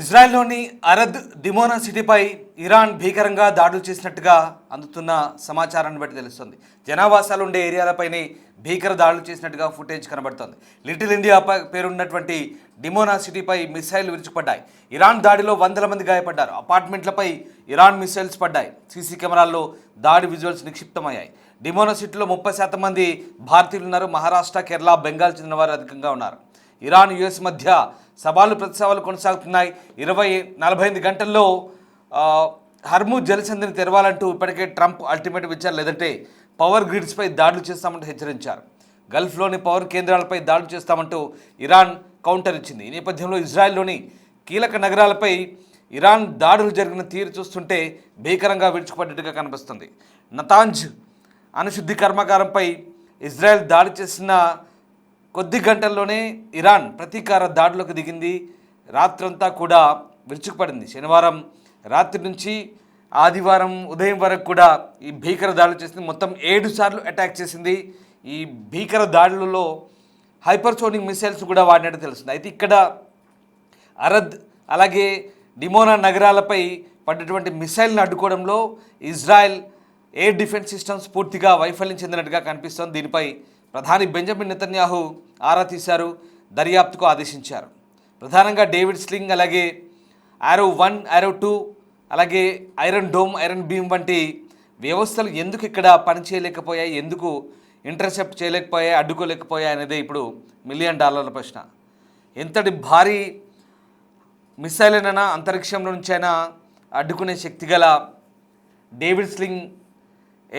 ఇజ్రాయెల్లోని అరద్ దిమోనా సిటీపై Iran భీకరంగా దాడులు చేసినట్టుగా అందుతున్న సమాచారాన్ని బట్టి తెలుస్తుంది. జనావాసాలు ఉండే ఏరియాలపైనే భీకర దాడులు చేసినట్టుగా ఫుటేజ్ కనబడుతోంది. లిటిల్ ఇండియా పేరున్నటువంటి డిమోనా సిటీపై మిసైల్ విరుచుకుపడ్డాయి. ఇరాన్ దాడిలో వందల మంది గాయపడ్డారు. అపార్ట్మెంట్లపై ఇరాన్ మిసైల్స్ పడ్డాయి. సీసీ కెమెరాల్లో దాడి విజువల్స్ నిక్షిప్తమయ్యాయి. డిమోనా సిటీలో 30% మంది భారతీయులు ఉన్నారు. మహారాష్ట్ర, కేరళ, బెంగాల్ చెందిన వారు అధికంగా ఉన్నారు. ఇరాన్ యుఎస్ మధ్య సవాలు ప్రతిసవాలు కొనసాగుతున్నాయి. 48 గంటల్లో హర్ముజ్ జలసంధిని తెరవాలంటూ ఇప్పటికే ట్రంప్ అల్టిమేటం ఇచ్చారు. లేదంటే పవర్ గ్రిడ్స్పై దాడులు చేస్తామంటూ హెచ్చరించారు. గల్ఫ్లోని పవర్ కేంద్రాలపై దాడులు చేస్తామంటూ ఇరాన్ కౌంటర్ ఇచ్చింది. ఈ నేపథ్యంలో ఇజ్రాయెల్లోని కీలక నగరాలపై ఇరాన్ దాడులు జరిగిన తీరు చూస్తుంటే భీకరంగా విరుచుకుపడ్డట్టుగా కనిపిస్తుంది. నతాంజ్ అణుశుద్ధి కర్మాగారంపై ఇజ్రాయెల్ దాడి చేసిన కొద్ది గంటల్లోనే ఇరాన్ ప్రతీకార దాడులకు దిగింది. రాత్రంతా కూడా విరుచుకుపడింది. శనివారం రాత్రి నుంచి ఆదివారం ఉదయం వరకు కూడా ఈ భీకర దాడులు చేసింది. మొత్తం 7 సార్లు అటాక్ చేసింది. ఈ భీకర దాడులలో హైపర్సోనిక్ మిసైల్స్ కూడా వాడినట్టు తెలుస్తుంది. అయితే ఇక్కడ అరద్ అలాగే డిమోనా నగరాలపై పడ్డటువంటి మిసైల్ని అడ్డుకోవడంలో ఇజ్రాయెల్ ఎయిర్ డిఫెన్స్ సిస్టమ్స్ పూర్తిగా వైఫల్యం చెందినట్టుగా కనిపిస్తోంది. దీనిపై ప్రధాని బెంజమిన్ నెతన్యాహు ఆరా తీశారు, దర్యాప్తుకు ఆదేశించారు. ప్రధానంగా డేవిడ్ స్లింగ్, అలాగే ఆరో 1, ఆరో 2, అలాగే ఐరన్ డోమ్, ఐరన్ బీమ్ వంటి వ్యవస్థలు ఎందుకు ఇక్కడ పనిచేయలేకపోయాయి, ఎందుకు ఇంటర్సెప్ట్ చేయలేకపోయాయి, అడ్డుకోలేకపోయాయి అనేది ఇప్పుడు $1 మిలియన్ ప్రశ్న. ఎంతటి భారీ మిసైల్ అయినా అంతరిక్షంలో నుంచైనా అడ్డుకునే శక్తి గల David sling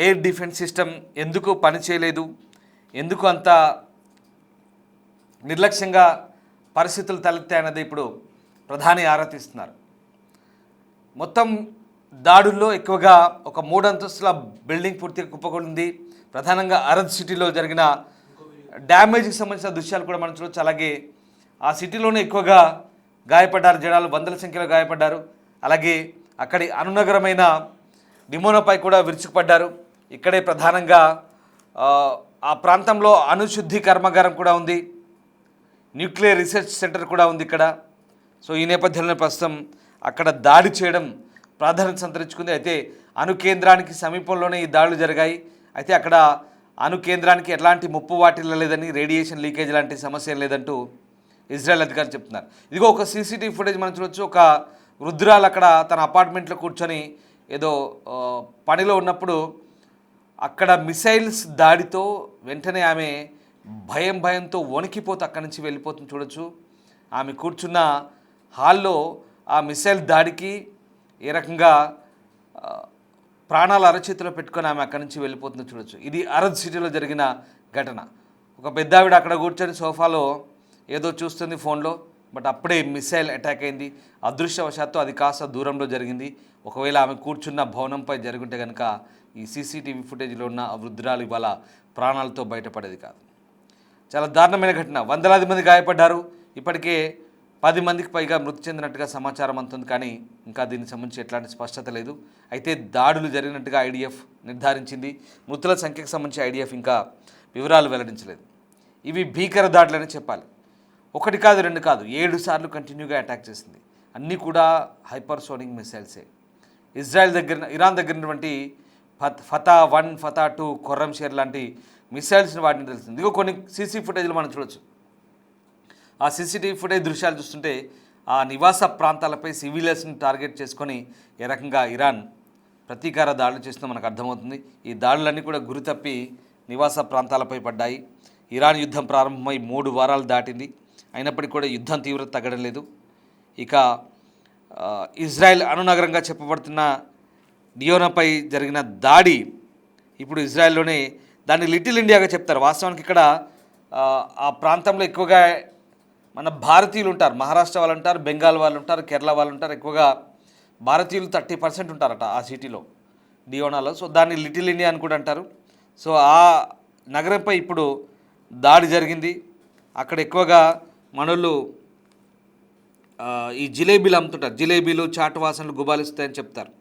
air defence system ఎందుకు పనిచేయలేదు, ఎందుకు అంత నిర్లక్ష్యంగా పరిస్థితులు తలెత్తాయన్నది ఇప్పుడు ప్రధాని ఆరా తీస్తున్నారు. మొత్తం దాడుల్లో ఎక్కువగా ఒక 3 అంతస్తుల బిల్డింగ్ పూర్తిగా కుప్పకూలింది. ప్రధానంగా అరద్ సిటీలో జరిగిన డ్యామేజ్కి సంబంధించిన దృశ్యాలు కూడా మనం చూడవచ్చు. అలాగే ఆ సిటీలోనే ఎక్కువగా గాయపడ్డారు జనాలు, వందల సంఖ్యలో గాయపడ్డారు. అలాగే అక్కడి అనునగరమైన డిమోనాపై కూడా విరుచుకుపడ్డారు. ఇక్కడే ప్రధానంగా ఆ ప్రాంతంలో అణుశుద్ధి కర్మాగారం కూడా ఉంది, న్యూక్లియర్ రీసెర్చ్ సెంటర్ కూడా ఉంది ఇక్కడ. సో ఈ నేపథ్యంలో ప్రస్తుతం అక్కడ దాడి చేయడం ప్రాధాన్యత సంతరించుకుంది. అయితే అణు కేంద్రానికి సమీపంలోనే ఈ దాడులు జరిగాయి. అయితే అక్కడ అణు కేంద్రానికి ఎలాంటి ముప్పు వాటిల్లలేదని, రేడియేషన్ లీకేజ్ లాంటి సమస్య లేదంటూ ఇజ్రాయెల్ అధికారులు చెప్తున్నారు. ఇదిగో ఒక సీసీటీవీ ఫుటేజ్ మనం చూడవచ్చు. ఒక వృద్ధురాలు అక్కడ తన అపార్ట్మెంట్లో కూర్చొని ఏదో పనిలో ఉన్నప్పుడు అక్కడ మిసైల్స్ దాడితో వెంటనే ఆమె భయంతో వణికిపోతూ అక్కడి నుంచి వెళ్ళిపోతుంది చూడొచ్చు. ఆమె కూర్చున్న హాల్లో ఆ మిసైల్ దాడికి ఏ రకంగా ప్రాణాలు అరచేతిలో పెట్టుకొని ఆమె అక్కడి నుంచి వెళ్ళిపోతుంది చూడొచ్చు. ఇది అరద్ సిటీలో జరిగిన ఘటన. ఒక పెద్దావిడ అక్కడ కూర్చొని సోఫాలో ఏదో చూస్తుంది ఫోన్లో, బట్ అప్పుడే మిసైల్ అటాక్ అయింది. అదృష్టవశాత్తు అది కాస్త దూరంలో జరిగింది. ఒకవేళ ఆమె కూర్చున్న భవనంపై జరుగుంటే కనుక ఈ సీసీటీవీ ఫుటేజ్లో ఉన్న వృద్ధురాలు ఇవాళ ప్రాణాలతో బయటపడేది కాదు. చాలా దారుణమైన ఘటన. వందలాది మంది గాయపడ్డారు. ఇప్పటికే 10 మందికి పైగా మృతి చెందినట్టుగా సమాచారం అందుతుంది. కానీ ఇంకా దీనికి సంబంధించి ఎట్లాంటి స్పష్టత లేదు. అయితే దాడులు జరిగినట్టుగా ఐడిఎఫ్ నిర్ధారించింది. మృతుల సంఖ్యకు సంబంధించి ఐడిఎఫ్ ఇంకా వివరాలు వెల్లడించలేదు. ఇవి భీకర దాడులని చెప్పాలి. 1 కాదు 2 కాదు 7 సార్లు కంటిన్యూగా అటాక్ చేసింది. అన్నీ కూడా హైపర్సోనిక్ మిసైల్సే. ఇరాన్ దగ్గర ఉన్నటువంటి ఫతా 1, ఫతా 2, ఖుర్రం షేర్ లాంటి మిసైల్స్ని వాటిని తెలుస్తుంది. ఇదిగో కొన్ని సీసీ ఫుటేజ్లు మనం చూడవచ్చు. ఆ సీసీటీవీ ఫుటేజ్ దృశ్యాలు చూస్తుంటే ఆ నివాస ప్రాంతాలపై సివిలియన్స్ని టార్గెట్ చేసుకొని ఏ రకంగా ఇరాన్ ప్రతీకార దాడులు చేస్తుందో మనకు అర్థమవుతుంది. ఈ దాడులన్నీ కూడా గురితప్పి నివాస ప్రాంతాలపై పడ్డాయి. ఇరాన్ యుద్ధం ప్రారంభమై 3 వారాలు దాటింది. అయినప్పటికీ కూడా యుద్ధం తీవ్రత తగ్గడం లేదు. ఇక ఇజ్రాయెల్ అణునగరంగా చెప్పబడుతున్న డియోనాపై జరిగిన దాడి ఇప్పుడు ఇజ్రాయెల్లోనే దాన్ని లిటిల్ ఇండియాగా చెప్తారు. వాస్తవానికి ఇక్కడ ఆ ప్రాంతంలో ఎక్కువగా మన భారతీయులు ఉంటారు. మహారాష్ట్ర వాళ్ళు ఉంటారు, బెంగాల్ వాళ్ళు ఉంటారు, కేరళ వాళ్ళు ఉంటారు. ఎక్కువగా భారతీయులు 30% ఉంటారట ఆ సిటీలో, డియోనాలో. సో దాన్ని లిటిల్ ఇండియా అని కూడా అంటారు. సో ఆ నగరంపై ఇప్పుడు దాడి జరిగింది. అక్కడ ఎక్కువగా మనోళ్ళు ఈ జిలేబీలు అమ్ముతుంటారు. జిలేబీలు, చాటు వాసనలు గుబాలిస్తాయని చెప్తారు.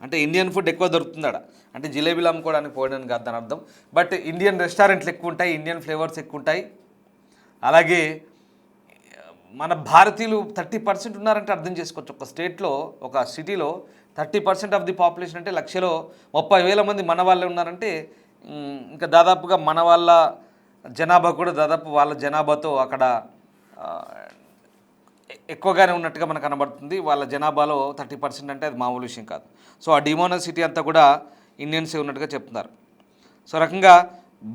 అంటే ఇండియన్ ఫుడ్ ఎక్కువ దొరుకుతుందట. అంటే జిలేబీలు అమ్ముకోవడానికి పోయడానికి కాదు దాని అర్థం. బట్ ఇండియన్ రెస్టారెంట్లు ఎక్కువ ఉంటాయి, ఇండియన్ ఫ్లేవర్స్ ఎక్కువ ఉంటాయి. అలాగే మన భారతీయులు 30% ఉన్నారంటే అర్థం చేసుకోవచ్చు. ఒక స్టేట్లో, ఒక సిటీలో 30% ఆఫ్ ది పాపులేషన్ అంటే లక్షలో 30,000 మంది మన వాళ్ళే ఉన్నారంటే ఇంకా దాదాపుగా మన వాళ్ళ జనాభా కూడా దాదాపు వాళ్ళ జనాభాతో అక్కడ ఎక్కువగానే ఉన్నట్టుగా మనకు కనబడుతుంది. వాళ్ళ జనాభాలో 30% అంటే అది మామూలు విషయం కాదు. సో ఆ డిమోనా సిటీ అంతా కూడా ఇండియన్సే ఉన్నట్టుగా చెప్తున్నారు. సో రకంగా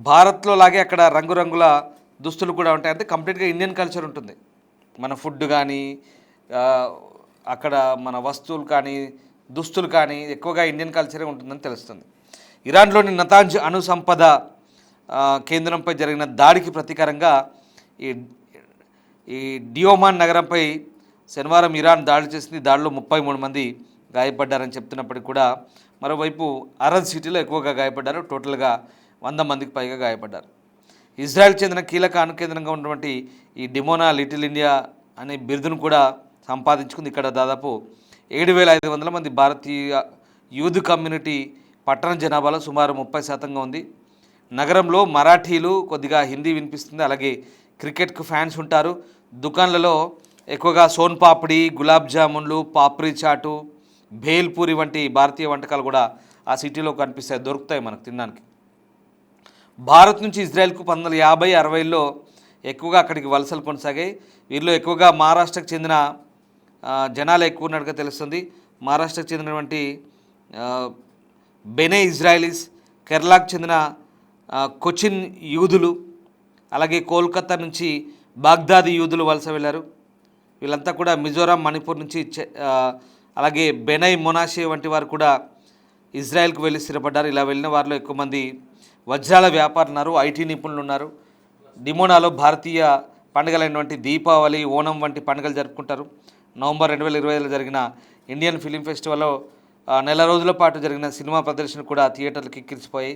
భారత్లో లాగే అక్కడ రంగురంగుల దుస్తులు కూడా ఉంటాయి. అంటే కంప్లీట్గా ఇండియన్ కల్చర్ ఉంటుంది. మన ఫుడ్ కానీ అక్కడ మన వస్తువులు కానీ దుస్తులు కానీ ఎక్కువగా ఇండియన్ కల్చరే ఉంటుందని తెలుస్తుంది. ఇరాన్లోని నతాంజ్ అణు సంపద కేంద్రంపై జరిగిన దాడికి ప్రతీకారంగా ఈ డియోమాన్ నగరంపై శనివారం ఇరాన్ దాడి చేసింది. దాడిలో 33 మంది గాయపడ్డారని చెప్తున్నప్పటికీ కూడా మరోవైపు అరద్ సిటీలో ఎక్కువగా గాయపడ్డారు. టోటల్గా 100 మందికి పైగా గాయపడ్డారు. ఇజ్రాయెల్ చెందిన కీలక అణుకేంద్రంగా ఉన్నటువంటి ఈ డిమోనా లిటిల్ ఇండియా అనే బిరుదును కూడా సంపాదించుకుంది. ఇక్కడ దాదాపు 7,500 మంది భారతీయ యూద్ కమ్యూనిటీ పట్టణ జనాభాలో సుమారు 30% ఉంది. నగరంలో మరాఠీలు, కొద్దిగా హిందీ వినిపిస్తుంది. అలాగే క్రికెట్కు ఫ్యాన్స్ ఉంటారు. దుకాన్లలో ఎక్కువగా సోన్ పాపిడి, గులాబ్ జామున్లు, పాప్రీ చాటు, భేల్పూరి వంటి భారతీయ వంటకాలు కూడా ఆ సిటీలో కనిపిస్తాయి, దొరుకుతాయి మనకు తినడానికి. భారత్ నుంచి ఇజ్రాయెల్కు 1950, 60లో ఎక్కువగా అక్కడికి వలసలు కొనసాగాయి. వీరిలో ఎక్కువగా మహారాష్ట్రకు చెందిన జనాలు ఎక్కువ ఉన్నట్టుగా తెలుస్తుంది. మహారాష్ట్రకు చెందినటువంటి బెనే ఇజ్రాయలీస్, కేరళకు చెందిన కొచిన్ యూదులు, అలాగే కోల్కతా నుంచి బాగ్దాది యూదులు వలస వెళ్ళారు. వీళ్ళంతా కూడా మిజోరాం, మణిపూర్ నుంచి అలాగే బెనై, మొనాషే వంటి వారు కూడా ఇజ్రాయెల్కు వెళ్ళి స్థిరపడ్డారు. ఇలా వెళ్ళిన వారిలో ఎక్కువ మంది వజ్రాల వ్యాపారులు ఉన్నారు, ఐటీ నిపుణులు ఉన్నారు. డిమోనాలో భారతీయ పండుగలైనటువంటి దీపావళి, ఓణం వంటి పండుగలు జరుపుకుంటారు. నవంబర్ 2020లో జరిగిన ఇండియన్ ఫిలిం ఫెస్టివల్లో నెల రోజుల పాటు జరిగిన సినిమా ప్రదర్శన కూడా థియేటర్లకు ఎక్కిరిసిపోయాయి.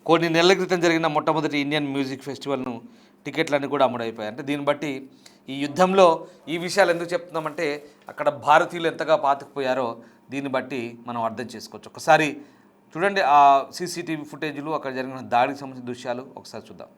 కొన్ని నెలల క్రితం జరిగిన మొట్టమొదటి ఇండియన్ మ్యూజిక్ ఫెస్టివల్ను టికెట్లన్నీ కూడా అమ్ముడైపోయాయి. అంటే దీన్ని బట్టి ఈ యుద్ధంలో ఈ విషయాలు ఎందుకు చెప్తున్నామంటే అక్కడ భారతీయులు ఎంతగా పాతుకుపోయారో దీన్ని బట్టి మనం అర్థం చేసుకోవచ్చు. ఒకసారి చూడండి ఆ సీసీటీవీ ఫుటేజ్లు, అక్కడ జరిగిన దాడికి సంబంధించిన దృశ్యాలు ఒకసారి చూద్దాం.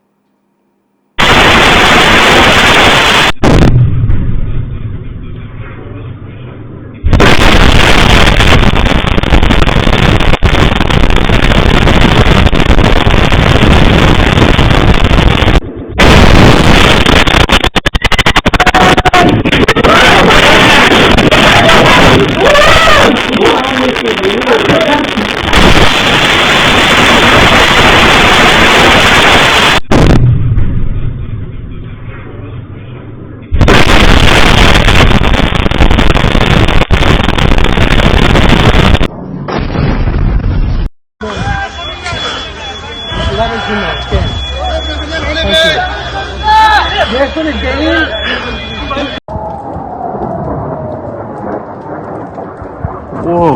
Whoa.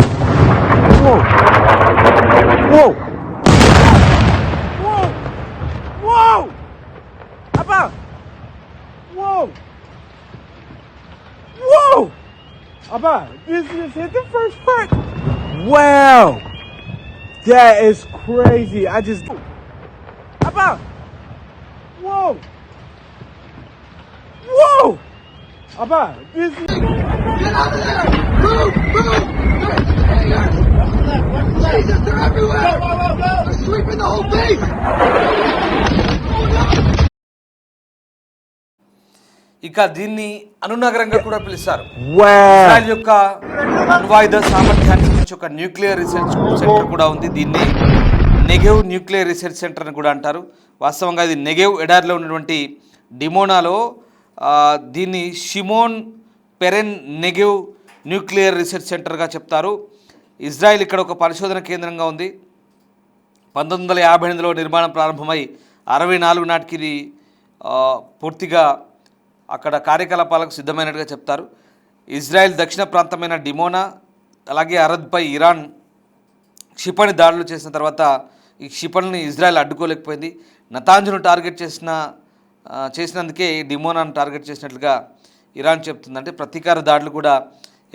Whoa. Whoa. Whoa. Whoa. Abba. Whoa. Whoa. Abba, this just hit the first part. Wow. That is crazy. I just... Abba. Whoa. Whoa. Abba, this is... Get out of there! Move! Move! Jesus, they're everywhere! They're sweeping the whole base! ఇక దీన్ని అనునగరంగా కూడా పిలుస్తారు. Wow. Israel యొక్క అణ్వాయుధ సామర్థ్యానికి సంబంధించి ఒక nuclear research centre కూడా ఉంది. దీన్ని నెగెవ్ న్యూక్లియర్ రీసెర్చ్ సెంటర్ అని కూడా అంటారు. వాస్తవంగా ఇది నెగెవ్ ఎడారిలో ఉన్నటువంటి డిమోనాలో దీన్ని Shimon Peren Negev nuclear research సెంటర్గా చెప్తారు. ఇజ్రాయెల్ ఇక్కడ ఒక పరిశోధన కేంద్రంగా ఉంది. 1958లో నిర్మాణం ప్రారంభమై 64 నాటికి ఇది పూర్తిగా అక్కడ కార్యకలాపాలకు సిద్ధమైనట్టుగా చెప్తారు. ఇజ్రాయెల్ దక్షిణ ప్రాంతమైన డిమోనా అలాగే అరద్పై ఇరాన్ క్షిపణి దాడులు చేసిన తర్వాత ఈ క్షిపణిని ఇజ్రాయెల్ అడ్డుకోలేకపోయింది. నతాంజ్ను టార్గెట్ చేసినందుకే డిమోనాను టార్గెట్ చేసినట్లుగా ఇరాన్ చెప్తుంది. అంటే ప్రతీకార దాడులు కూడా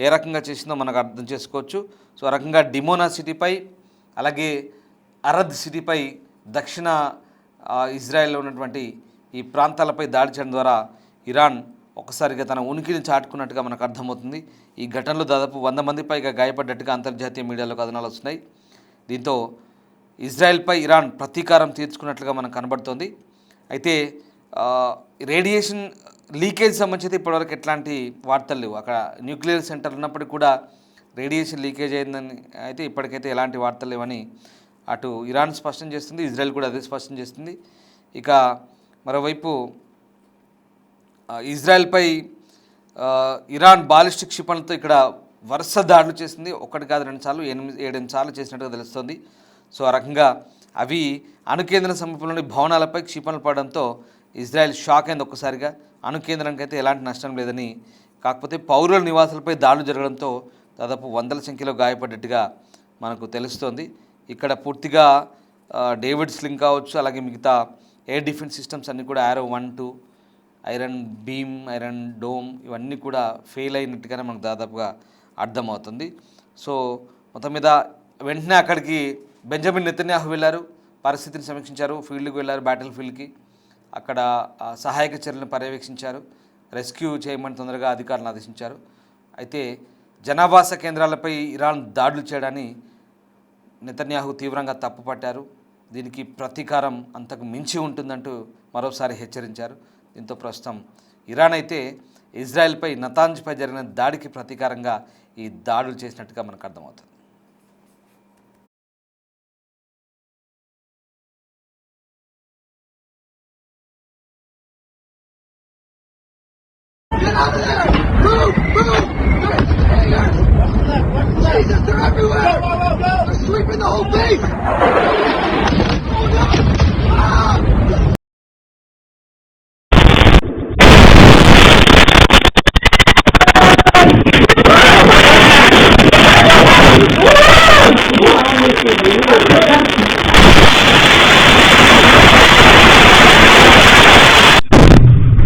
ఏ రకంగా చేసిందో మనకు అర్థం చేసుకోవచ్చు. సో ఆ రకంగా డిమోనా సిటీపై అలాగే అరద్ సిటీపై దక్షిణ ఇజ్రాయెల్లో ఉన్నటువంటి ఈ ప్రాంతాలపై దాడి చేయడం ద్వారా ఇరాన్ ఒకసారిగా తన ఉనికిని చాటుకున్నట్టుగా మనకు అర్థమవుతుంది. ఈ ఘటనలో దాదాపు 100 మంది పైగా గాయపడ్డట్టుగా అంతర్జాతీయ మీడియాలో కథనాలు వస్తున్నాయి. దీంతో ఇజ్రాయెల్పై ఇరాన్ ప్రతీకారం తీర్చుకున్నట్లుగా మనకు కనబడుతోంది. అయితే రేడియేషన్ లీకేజ్ సంబంధించి ఇప్పటివరకు ఎట్లాంటి వార్తలు లేవు. అక్కడ న్యూక్లియర్ సెంటర్ ఉన్నప్పటికీ కూడా రేడియేషన్ లీకేజ్ అయిందని అయితే ఇప్పటికైతే ఎలాంటి వార్తలు లేవని అటు ఇరాన్ స్పష్టం చేస్తుంది, ఇజ్రాయెల్ కూడా అదే స్పష్టం చేస్తుంది. ఇక మరోవైపు ఇజ్రాయెల్పై ఇరాన్ బాలిస్టిక్ క్షిపణులతో ఇక్కడ వరుస దాడులు చేసింది. ఒకటి కాదు 2 సార్లు 7 సార్లు చేసినట్టుగా తెలుస్తుంది. సో ఆ రకంగా అవి అణుకేంద్రం సమీపంలోని భవనాలపై క్షిపణులు పడడంతో ఇజ్రాయెల్ షాక్ అయింది ఒక్కసారిగా. అణుకేంద్రానికి అయితే ఎలాంటి నష్టం లేదని, కాకపోతే పౌరుల నివాసాలపై దాడులు జరగడంతో దాదాపు 100ల సంఖ్యలో గాయపడ్డట్టుగా మనకు తెలుస్తోంది. ఇక్కడ పూర్తిగా డేవిడ్ స్లింగ్ కావచ్చు, అలాగే మిగతా ఎయిర్ డిఫెన్స్ సిస్టమ్స్ అన్నీ కూడా arrow 1, 2, iron beam, iron dome ఇవన్నీ కూడా ఫెయిల్ అయినట్టుగానే మనకు దాదాపుగా అర్థమవుతుంది. సో మొత్తం మీద వెంటనే అక్కడికి బెంజమిన్ నెతన్యాహు వెళ్ళారు, పరిస్థితిని సమీక్షించారు, ఫీల్డ్కి వెళ్ళారు, బ్యాటిల్ ఫీల్డ్కి. అక్కడ సహాయక చర్యలను పర్యవేక్షించారు, రెస్క్యూ చేయమని తొందరగా అధికారులను ఆదేశించారు. అయితే జనావాస కేంద్రాలపై ఇరాన్ దాడులు చేయడాన్ని నెతన్యాహు తీవ్రంగా తప్పుపట్టారు. దీనికి ప్రతీకారం అంతకు మించి ఉంటుందంటూ మరోసారి హెచ్చరించారు. దీంతో ప్రస్తుతం ఇరాన్ అయితే ఇజ్రాయెల్పై నతాంజ్పై జరిగిన దాడికి ప్రతీకారంగా ఈ దాడులు చేసినట్టుగా మనకు అర్థమవుతుంది. Get out of there! Move! Move! Jesus, they're everywhere! They're sweeping the whole base!